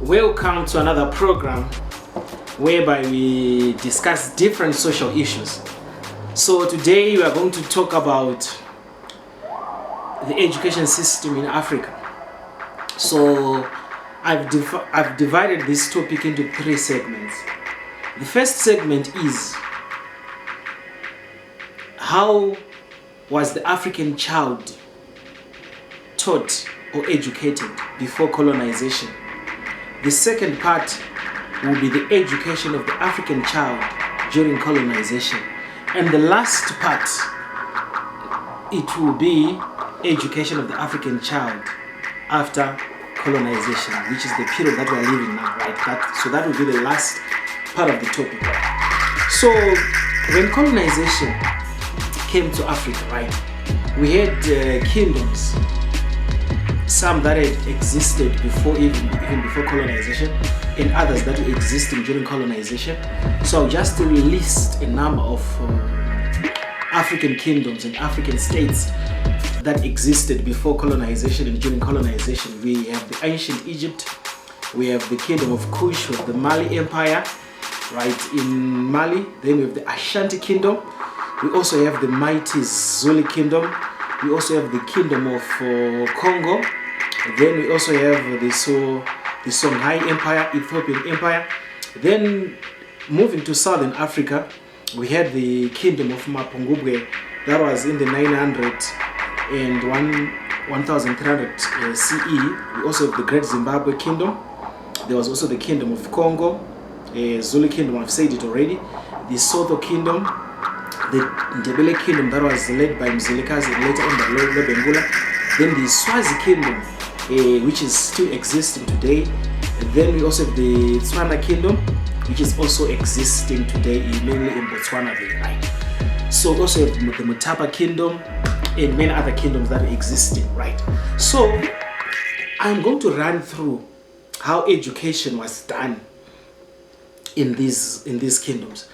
Welcome to another program whereby we discuss different social issues. So today we are going to talk about the education system in Africa. So I've divided this topic into three segments. The first segment is how was the African child taught or educated before colonization. The second part will be the education of the African child during colonization. And the last part, it will be education of the African child after colonization, which is the period that we are living now, right? So that will be the last part of the topic. So when colonization came to Africa, right, we had kingdoms, some that had existed before even before colonization, and others that were existing during colonization. So I'll just list a number of African kingdoms and African states that existed before colonization and during colonization. We have the ancient Egypt, we have the kingdom of Kush, with the Mali Empire, right, in Mali. Then we have the Ashanti kingdom. We also have the mighty Zulu kingdom. We also have the kingdom of Congo. Then we also have the Songhai Empire, Ethiopian Empire. Then moving to Southern Africa, we had the kingdom of Mapungubwe that was in the 900 and 1300 CE. We also have the Great Zimbabwe Kingdom. There was also the Kingdom of Congo, Zulu Kingdom, I've said it already. The Sotho Kingdom, the Ndebele Kingdom that was led by Mzilikazi, later on by Lobengula. Then the Swazi Kingdom, which is still existing today. And then we also have the Tswana Kingdom, which is also existing today, mainly in Botswana, right? So we also have the Mutapa Kingdom and many other kingdoms that are existing, right? So I'm going to run through how education was done in these kingdoms.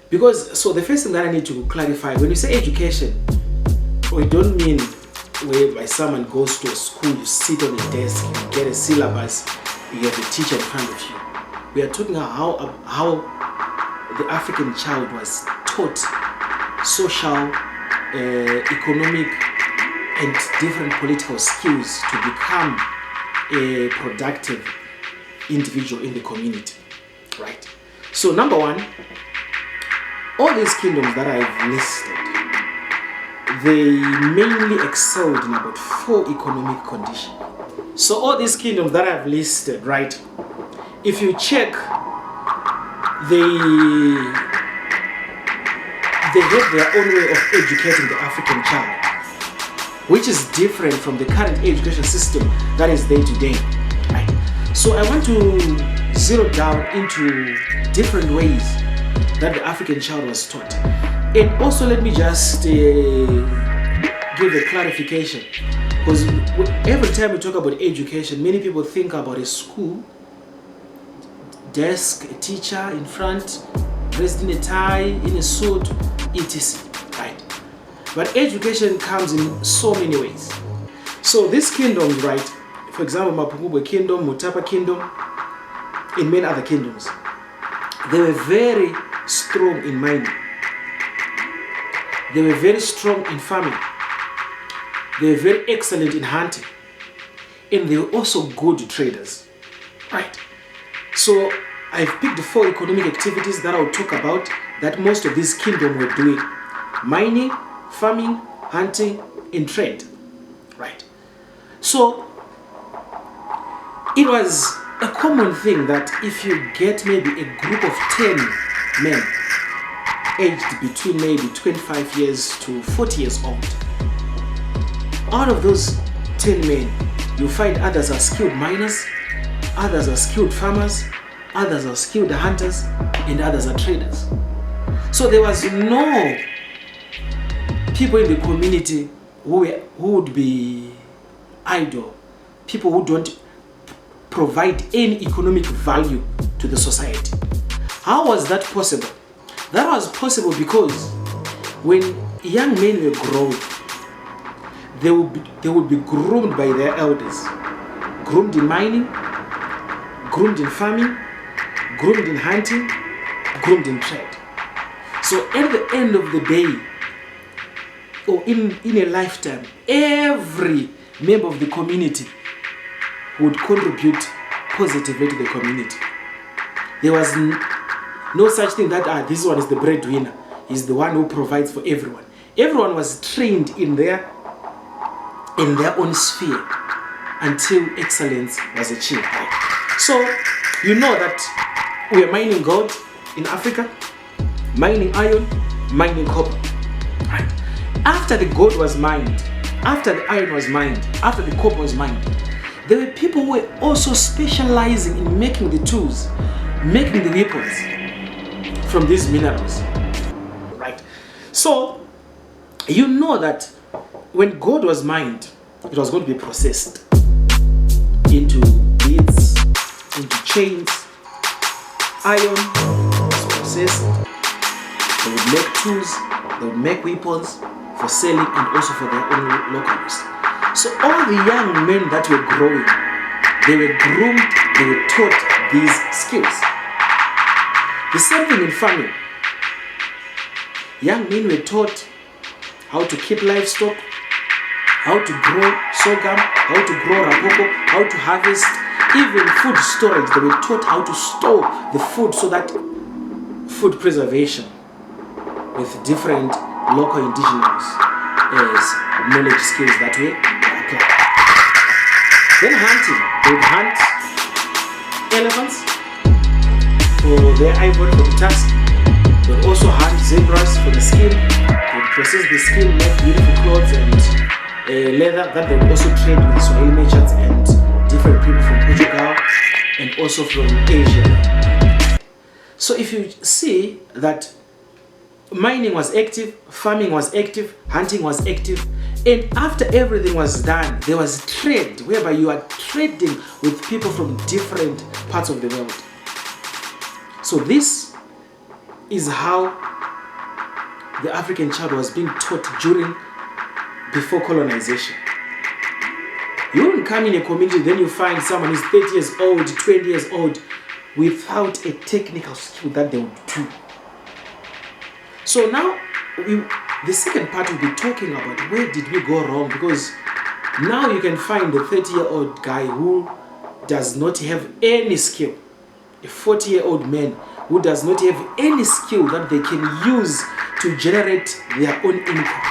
Because, so the first thing that I need to clarify, when you say education, we don't mean whereby someone goes to a school, you sit on a desk, you get a syllabus, you have a teacher in front of you. We are talking about how the African child was taught social, economic, and different political skills to become a productive individual in the community, right? So number one, all these kingdoms that I've listed, they mainly excelled in about 4 economic conditions. So all these kingdoms that I've listed, right, if you check, they have their own way of educating the African child, which is different from the current education system that is day to day, right? So I want to zero down into different ways that the African child was taught. And also let me just give a clarification, because every time we talk about education, many people think about a school, desk, a teacher in front, dressed in a tie, in a suit, etc. Right? But education comes in so many ways. So these kingdoms, right, for example, Mapungubwe Kingdom, Mutapa Kingdom, and many other kingdoms, they were very strong in mining. They were very strong in farming. They were very excellent in hunting. And they were also good traders. Right? So I've picked 4 economic activities that I'll talk about that most of these kingdoms were doing. Mining, farming, hunting, and trade. Right? So it was a common thing that if you get maybe a group of 10 men aged between maybe 25 years to 40 years old, out of those 10 men, you find others are skilled miners, others are skilled farmers, others are skilled hunters, and others are traders. So there was no people in the community who would be idle, people who don't provide any economic value to the society. How was that possible? That was possible because when young men were growing, they would be groomed by their elders, groomed in mining, groomed in farming, groomed in hunting, groomed in trade. So at the end of the day, or in a lifetime, every member of the community would contribute positively to the community. There was no such thing that this one is the breadwinner, he's the one who provides for everyone. Everyone was trained in their own sphere until excellence was achieved. So you know that we are mining gold in Africa, mining iron, mining copper. Right? After the gold was mined, after the iron was mined, after the copper was mined, there were people who were also specializing in making the tools, making the weapons from these minerals. Right? So you know that when gold was mined, it was going to be processed into beads, into chains. Iron was processed. They would make tools, they would make weapons for selling and also for their own local use. So all the young men that were growing, they were groomed, they were taught these skills. The same thing in farming. Young men were taught how to keep livestock, how to grow sorghum, how to grow rapoko, how to harvest, even food storage. They were taught how to store the food so that food preservation with different local indigenous knowledge skills that we apply. Then hunting. They would hunt elephants for their ivory for the tusk. They would also hunt zebras for the skin. They would process the skin, make beautiful clothes and leather that they would also trade with the Swahili merchants and different people from Portugal and also from Asia. So if you see that mining was active, farming was active, hunting was active, and after everything was done, there was trade, whereby you are trading with people from different parts of the world. So this is how the African child was being taught before colonization. You wouldn't come in a community, then you find someone who's 30 years old, 20 years old, without a technical skill that they would do. So now, the second part we'll be talking about where did we go wrong, because now you can find a 30-year-old guy who does not have any skill, a 40-year-old man who does not have any skill that they can use to generate their own income.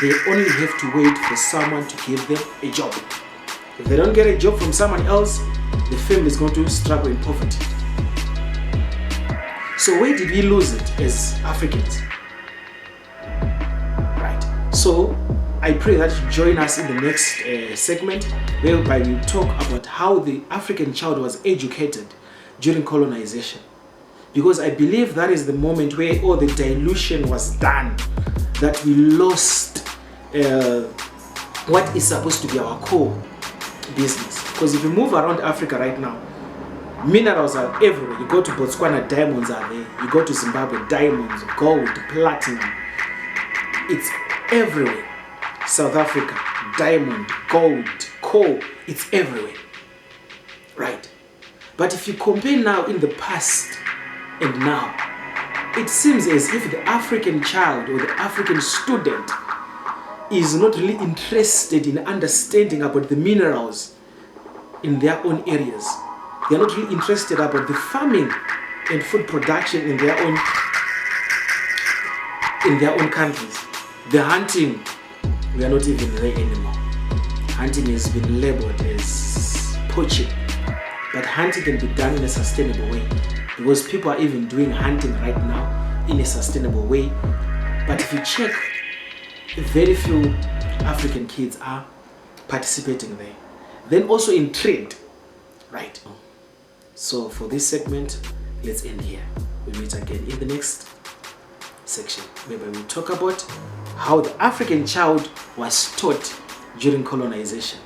They only have to wait for someone to give them a job. If they don't get a job from someone else, the family is going to struggle in poverty. So where did we lose it as Africans? Right. So I pray that you join us in the next segment, whereby we talk about how the African child was educated during colonization. Because I believe that is the moment where all the dilution was done, that we lost what is supposed to be our core business. Because if you move around Africa right now, minerals are everywhere. You go to Botswana, diamonds are there. You go to Zimbabwe, diamonds, gold, platinum. It's everywhere. South Africa, diamond, gold, coal, it's everywhere. Right? But if you compare now in the past and now, it seems as if the African child or the African student is not really interested in understanding about the minerals in their own areas. They are not really interested about the farming and food production in their own countries. The hunting, we are not even there anymore. Hunting has been labeled as poaching, but hunting can be done in a sustainable way, because people are even doing hunting right now in a sustainable way. But if you check, very few African kids are participating there. Then also in trade, right? So for this segment, let's end here. We meet again in the next section, whereby we talk about how the African child was taught during colonization.